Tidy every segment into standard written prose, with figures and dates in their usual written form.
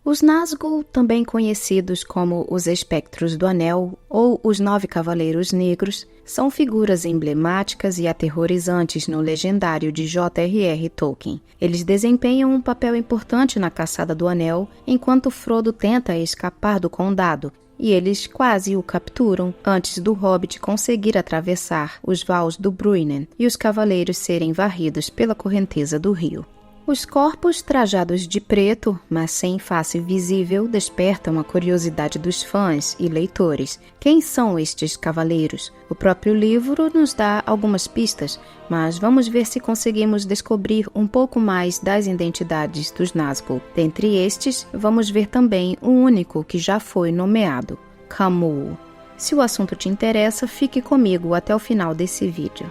Os Nazgûl, também conhecidos como os Espectros do Anel ou os Nove Cavaleiros Negros, são figuras emblemáticas e aterrorizantes no legendário de J.R.R. Tolkien. Eles desempenham um papel importante na caçada do Anel, enquanto Frodo tenta escapar do Condado, e eles quase o capturam antes do Hobbit conseguir atravessar os vales do Bruinen e os cavaleiros serem varridos pela correnteza do rio. Os corpos trajados de preto, mas sem face visível, despertam a curiosidade dos fãs e leitores. Quem são estes cavaleiros? O próprio livro nos dá algumas pistas, mas vamos ver se conseguimos descobrir um pouco mais das identidades dos Nazgûl. Dentre estes, vamos ver também o único que já foi nomeado, Khamûl. Se o assunto te interessa, fique comigo até o final desse vídeo.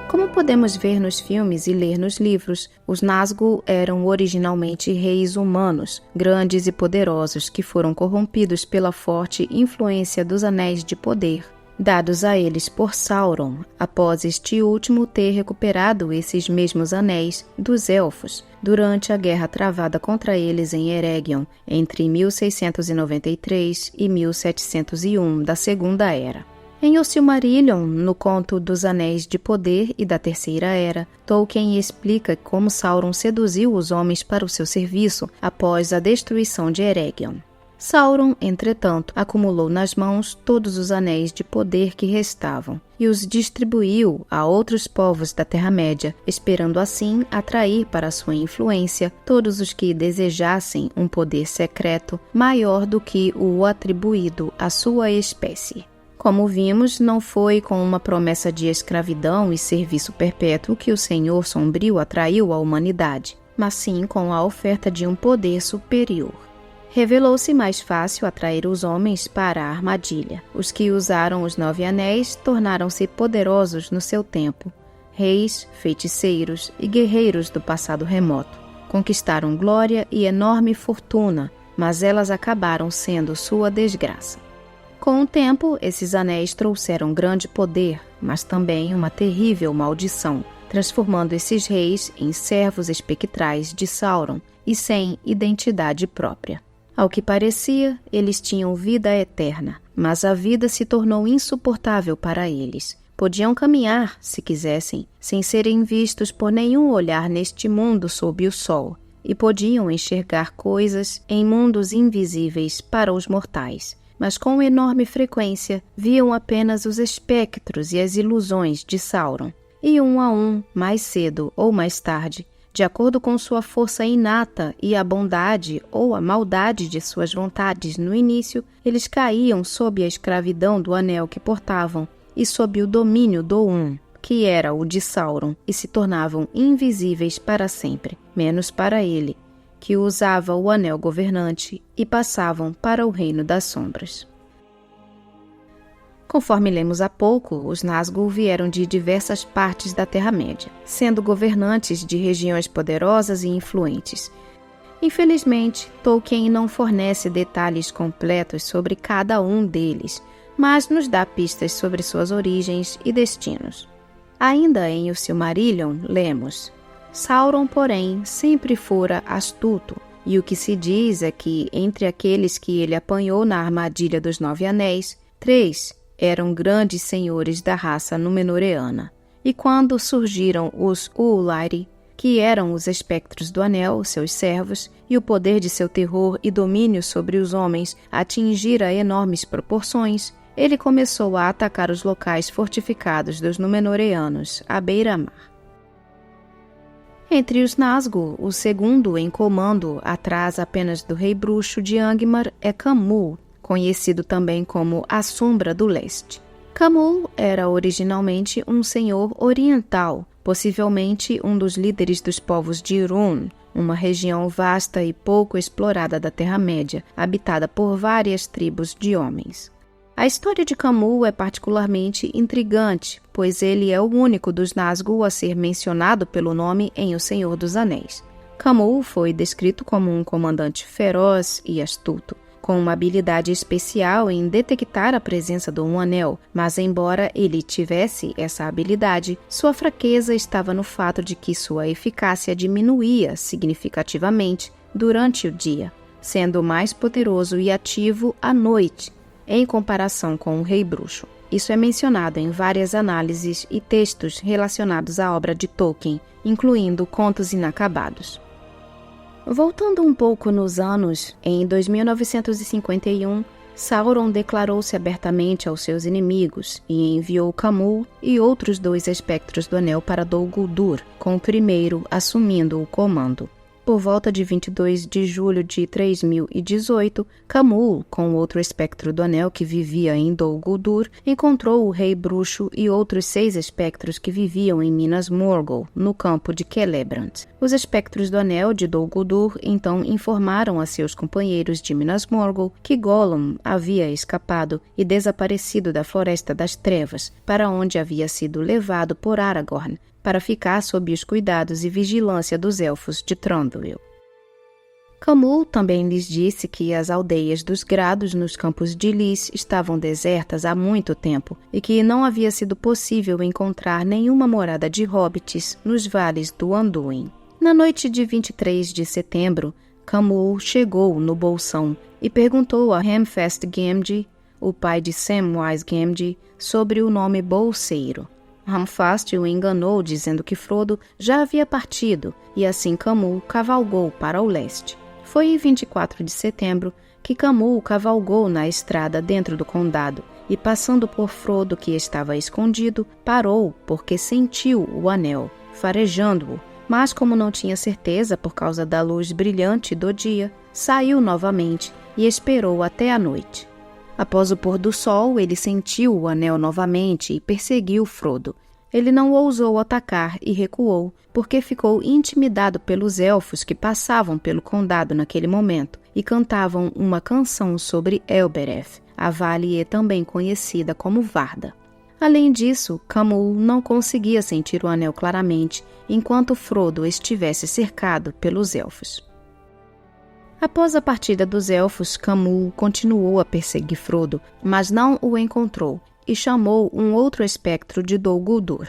Como podemos ver nos filmes e ler nos livros, os Nazgûl eram originalmente reis humanos, grandes e poderosos que foram corrompidos pela forte influência dos Anéis de Poder, dados a eles por Sauron, após este último ter recuperado esses mesmos anéis dos Elfos, durante a guerra travada contra eles em Eregion, entre 1693 e 1701 da Segunda Era. Em O Silmarillion, no conto dos Anéis de Poder e da Terceira Era, Tolkien explica como Sauron seduziu os homens para o seu serviço após a destruição de Eregion. Sauron, entretanto, acumulou nas mãos todos os anéis de poder que restavam e os distribuiu a outros povos da Terra-média, esperando assim atrair para sua influência todos os que desejassem um poder secreto maior do que o atribuído à sua espécie. Como vimos, não foi com uma promessa de escravidão e serviço perpétuo que o Senhor Sombrio atraiu a humanidade, mas sim com a oferta de um poder superior. Revelou-se mais fácil atrair os homens para a armadilha. Os que usaram os 9 anéis tornaram-se poderosos no seu tempo. Reis, feiticeiros e guerreiros do passado remoto. Conquistaram glória e enorme fortuna, mas elas acabaram sendo sua desgraça. Com o tempo, esses anéis trouxeram grande poder, mas também uma terrível maldição, transformando esses reis em servos espectrais de Sauron e sem identidade própria. Ao que parecia, eles tinham vida eterna, mas a vida se tornou insuportável para eles. Podiam caminhar, se quisessem, sem serem vistos por nenhum olhar neste mundo sob o sol, e podiam enxergar coisas em mundos invisíveis para os mortais. Mas com enorme frequência viam apenas os espectros e as ilusões de Sauron. E um a um, mais cedo ou mais tarde, de acordo com sua força inata e a bondade ou a maldade de suas vontades no início, eles caíam sob a escravidão do anel que portavam e sob o domínio do Um, que era o de Sauron, e se tornavam invisíveis para sempre, menos para ele, que usava o anel governante, e passavam para o reino das sombras. Conforme lemos há pouco, os Nazgûl vieram de diversas partes da Terra-média, sendo governantes de regiões poderosas e influentes. Infelizmente, Tolkien não fornece detalhes completos sobre cada um deles, mas nos dá pistas sobre suas origens e destinos. Ainda em O Silmarillion, lemos: Sauron, porém, sempre fora astuto, e o que se diz é que, entre aqueles que ele apanhou na armadilha dos 9 anéis, 3 eram grandes senhores da raça Númenóreana. E quando surgiram os Ulairi, que eram os espectros do anel, seus servos, e o poder de seu terror e domínio sobre os homens atingira enormes proporções, ele começou a atacar os locais fortificados dos Númenóreanos, à beira-mar. Entre os Nazgûl, o segundo em comando, atrás apenas do Rei Bruxo de Angmar, é Khamûl, conhecido também como a Sombra do Leste. Khamûl era originalmente um senhor oriental, possivelmente um dos líderes dos povos de Irûn, uma região vasta e pouco explorada da Terra-média, habitada por várias tribos de homens. A história de Khamûl é particularmente intrigante, pois ele é o único dos Nazgûl a ser mencionado pelo nome em O Senhor dos Anéis. Khamûl foi descrito como um comandante feroz e astuto, com uma habilidade especial em detectar a presença do Um Anel, mas embora ele tivesse essa habilidade, sua fraqueza estava no fato de que sua eficácia diminuía significativamente durante o dia, sendo mais poderoso e ativo à noite, em comparação com o Rei Bruxo. Isso é mencionado em várias análises e textos relacionados à obra de Tolkien, incluindo Contos Inacabados. Voltando um pouco nos anos, em 2951, Sauron declarou-se abertamente aos seus inimigos e enviou Camul e outros 2 espectros do Anel para Dol Guldur, com o primeiro assumindo o comando. Por volta de 22 de julho de 3018, Camul, com outro espectro do Anel que vivia em Dol Guldur, encontrou o Rei Bruxo e outros 6 espectros que viviam em Minas Morgul, no campo de Celebrant. Os espectros do Anel de Dol Guldur então informaram a seus companheiros de Minas Morgul que Gollum havia escapado e desaparecido da Floresta das Trevas, para onde havia sido levado por Aragorn, para ficar sob os cuidados e vigilância dos elfos de Thranduil. Camul também lhes disse que as aldeias dos Grados nos campos de Lys estavam desertas há muito tempo e que não havia sido possível encontrar nenhuma morada de hobbits nos vales do Anduin. Na noite de 23 de setembro, Camul chegou no Bolsão e perguntou a Hamfast Gamgee, o pai de Samwise Gamgee, sobre o nome Bolseiro. Hamfast o enganou dizendo que Frodo já havia partido e assim Camul cavalgou para o leste. Foi em 24 de setembro que Camul cavalgou na estrada dentro do condado e, passando por Frodo que estava escondido, parou porque sentiu o anel, farejando-o, mas como não tinha certeza por causa da luz brilhante do dia, saiu novamente e esperou até a noite. Após o pôr do sol, ele sentiu o anel novamente e perseguiu Frodo. Ele não ousou atacar e recuou, porque ficou intimidado pelos elfos que passavam pelo condado naquele momento e cantavam uma canção sobre Elbereth, a Valie também conhecida como Varda. Além disso, Camul não conseguia sentir o anel claramente, enquanto Frodo estivesse cercado pelos elfos. Após a partida dos elfos, Camul continuou a perseguir Frodo, mas não o encontrou, e chamou um outro espectro de Dol Guldur.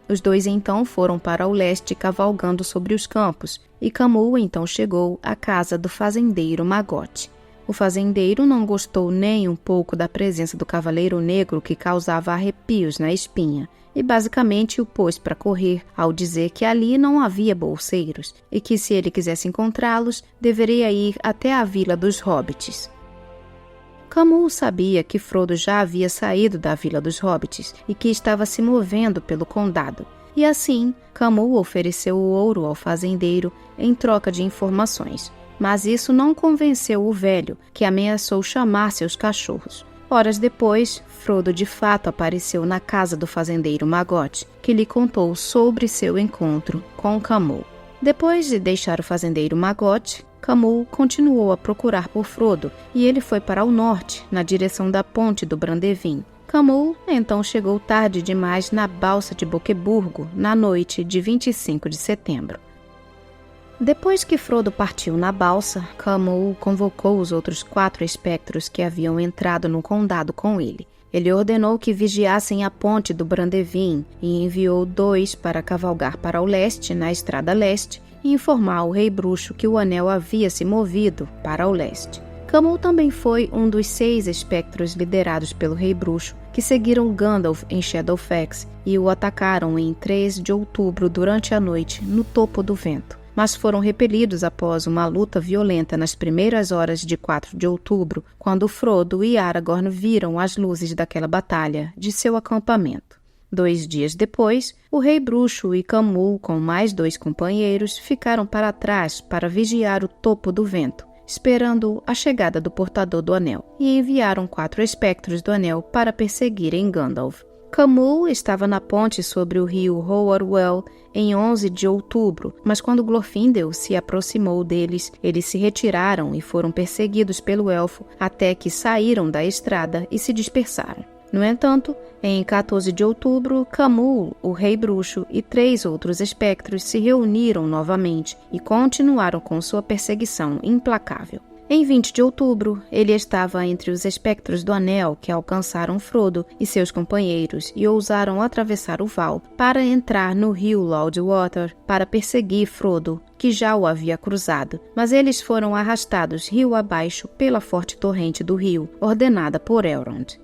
Os 2 então foram para o leste cavalgando sobre os campos, e Camul então chegou à casa do fazendeiro Magote. O fazendeiro não gostou nem um pouco da presença do Cavaleiro Negro que causava arrepios na espinha, e basicamente o pôs para correr ao dizer que ali não havia bolseiros e que se ele quisesse encontrá-los, deveria ir até a Vila dos Hobbits. Camul sabia que Frodo já havia saído da Vila dos Hobbits e que estava se movendo pelo condado, e assim Camul ofereceu o ouro ao fazendeiro em troca de informações. Mas isso não convenceu o velho, que ameaçou chamar seus cachorros. Horas depois, Frodo de fato apareceu na casa do fazendeiro Magote, que lhe contou sobre seu encontro com Camul. Depois de deixar o fazendeiro Magote, Camul continuou a procurar por Frodo e ele foi para o norte, na direção da ponte do Brandevin. Camul então chegou tarde demais na balsa de Boqueburgo, na noite de 25 de setembro. Depois que Frodo partiu na balsa, Camul convocou os outros 4 espectros que haviam entrado no condado com ele. Ele ordenou que vigiassem a ponte do Brandevin e enviou 2 para cavalgar para o leste, na Estrada Leste, e informar ao Rei Bruxo que o anel havia se movido para o leste. Camul também foi um dos 6 espectros liderados pelo Rei Bruxo que seguiram Gandalf em Shadowfax e o atacaram em 3 de outubro durante a noite no Topo do Vento, mas foram repelidos após uma luta violenta nas primeiras horas de 4 de outubro, quando Frodo e Aragorn viram as luzes daquela batalha de seu acampamento. 2 dias depois, o Rei Bruxo e Camul, com mais 2 companheiros, ficaram para trás para vigiar o Topo do Vento, esperando a chegada do Portador do Anel, e enviaram 4 espectros do Anel para perseguirem Gandalf. Camul estava na ponte sobre o rio Hoarwell em 11 de outubro, mas quando Glorfindel se aproximou deles, eles se retiraram e foram perseguidos pelo elfo até que saíram da estrada e se dispersaram. No entanto, em 14 de outubro, Camul, o Rei Bruxo e 3 outros espectros se reuniram novamente e continuaram com sua perseguição implacável. Em 20 de outubro, ele estava entre os espectros do Anel que alcançaram Frodo e seus companheiros e ousaram atravessar o val para entrar no rio Loudwater para perseguir Frodo, que já o havia cruzado, mas eles foram arrastados rio abaixo pela forte torrente do rio, ordenada por Elrond.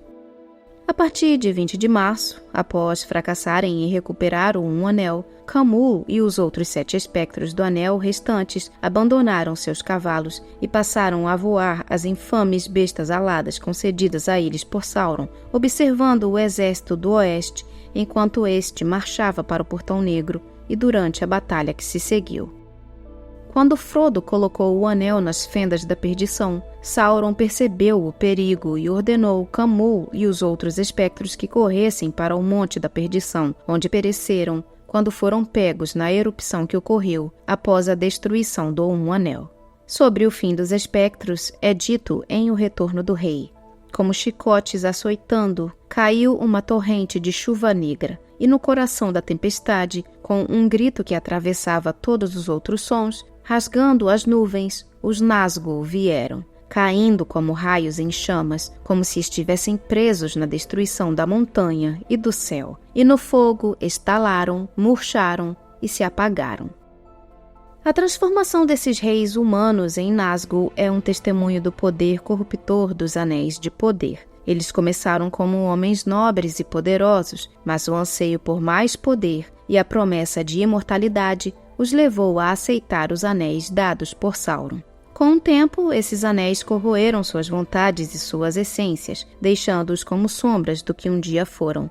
A partir de 20 de março, após fracassarem em recuperar o Um Anel, Camul e os outros 7 espectros do Anel restantes abandonaram seus cavalos e passaram a voar as infames bestas aladas concedidas a eles por Sauron, observando o exército do Oeste enquanto este marchava para o Portão Negro e durante a batalha que se seguiu. Quando Frodo colocou o anel nas fendas da perdição, Sauron percebeu o perigo e ordenou Camul e os outros espectros que corressem para o Monte da Perdição, onde pereceram quando foram pegos na erupção que ocorreu após a destruição do Um Anel. Sobre o fim dos espectros é dito em O Retorno do Rei. Como chicotes açoitando, caiu uma torrente de chuva negra, e no coração da tempestade, com um grito que atravessava todos os outros sons, rasgando as nuvens, os Nazgûl vieram, caindo como raios em chamas, como se estivessem presos na destruição da montanha e do céu, e no fogo estalaram, murcharam e se apagaram. A transformação desses reis humanos em Nazgûl é um testemunho do poder corruptor dos Anéis de Poder. Eles começaram como homens nobres e poderosos, mas o anseio por mais poder e a promessa de imortalidade os levou a aceitar os anéis dados por Sauron. Com o tempo, esses anéis corroeram suas vontades e suas essências, deixando-os como sombras do que um dia foram.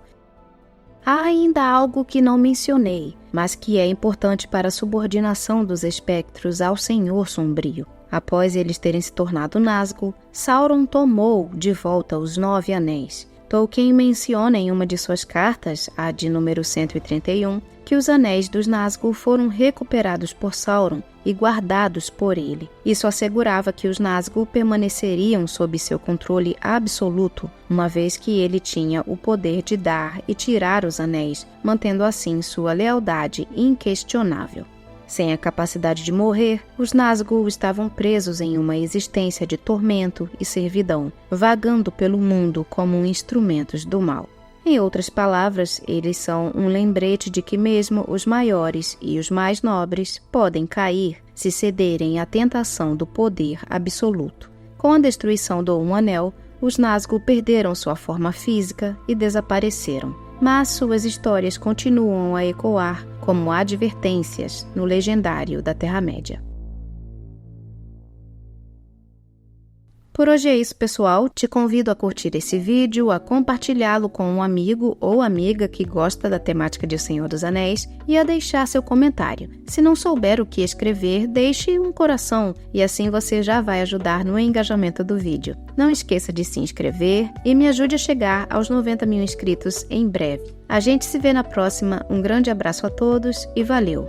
Há ainda algo que não mencionei, mas que é importante para a subordinação dos espectros ao Senhor Sombrio. Após eles terem se tornado Nazgûl, Sauron tomou de volta os 9 anéis. Tolkien menciona em uma de suas cartas, a de número 131, que os anéis dos Nazgûl foram recuperados por Sauron e guardados por ele. Isso assegurava que os Nazgûl permaneceriam sob seu controle absoluto, uma vez que ele tinha o poder de dar e tirar os anéis, mantendo assim sua lealdade inquestionável. Sem a capacidade de morrer, os Nazgûl estavam presos em uma existência de tormento e servidão, vagando pelo mundo como instrumentos do mal. Em outras palavras, eles são um lembrete de que mesmo os maiores e os mais nobres podem cair se cederem à tentação do poder absoluto. Com a destruição do Um Anel, os Nazgûl perderam sua forma física e desapareceram, mas suas histórias continuam a ecoar como advertências no legendário da Terra-média. Por hoje é isso, pessoal. Te convido a curtir esse vídeo, a compartilhá-lo com um amigo ou amiga que gosta da temática de O Senhor dos Anéis e a deixar seu comentário. Se não souber o que escrever, deixe um coração e assim você já vai ajudar no engajamento do vídeo. Não esqueça de se inscrever e me ajude a chegar aos 90 mil inscritos em breve. A gente se vê na próxima. Um grande abraço a todos e valeu!